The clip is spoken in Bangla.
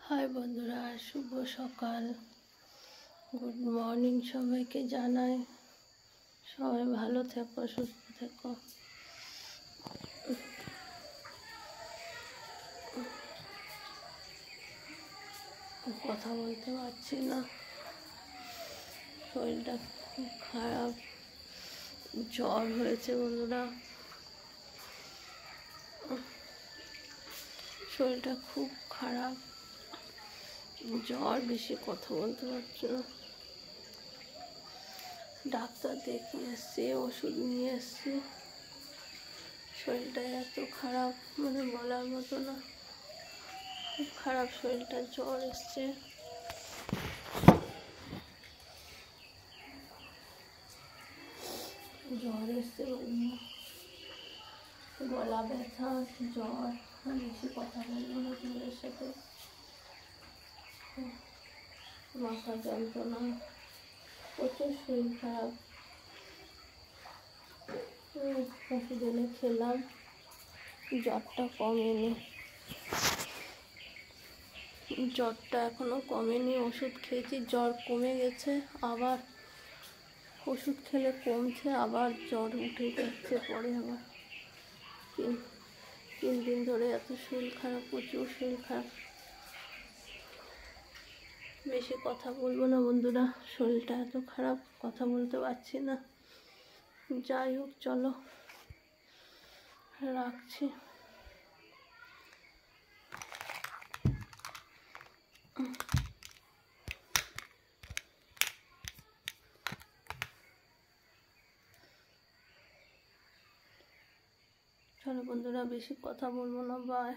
হাই বন্ধুরা, শুভ সকাল, গুড মর্নিং সবাইকে জানাই। সবাই ভালো থেকো, সুস্থ থেকো। কথা বলতে পারছি না, শরীরটা খুব খারাপ, জ্বর হয়েছে বন্ধুরা। শরীরটা খুব খারাপ, জ্বর, বেশি কথা বলতে পারছি না। ডাক্তার দেখিয়ে এসছি, ওষুধ নিয়ে এসছি। শরীরটা এত খারাপ, মানে বলার মতো না, খুব খারাপ শরীরটা। জ্বর এসছে, গলা ব্যথা, জ্বর। বেশি কথা বলবো না তোমাদের সাথে। মাথা যন্ত্রণা, প্রচুর শরীর খারাপ। ওষুধ এনে খেলাম, জ্বরটা কমেনি। জ্বরটা এখনো কমেনি। ওষুধ খেয়েছি, জ্বর কমে গেছে, আবার ওষুধ খেলে কমছে, আবার জ্বর উঠে যাচ্ছে। পরে আবার 3 দিন ধরে এত শরীর খারাপ, প্রচুর শরীর খারাপ। বেশি কথা বলবো না বন্ধুরা, শরীরটা এত খারাপ, কথা বলতে পারছি না। যাই হোক, চলো রাখছি। চলো বন্ধুরা, বেশি কথা বলবো না, বাই।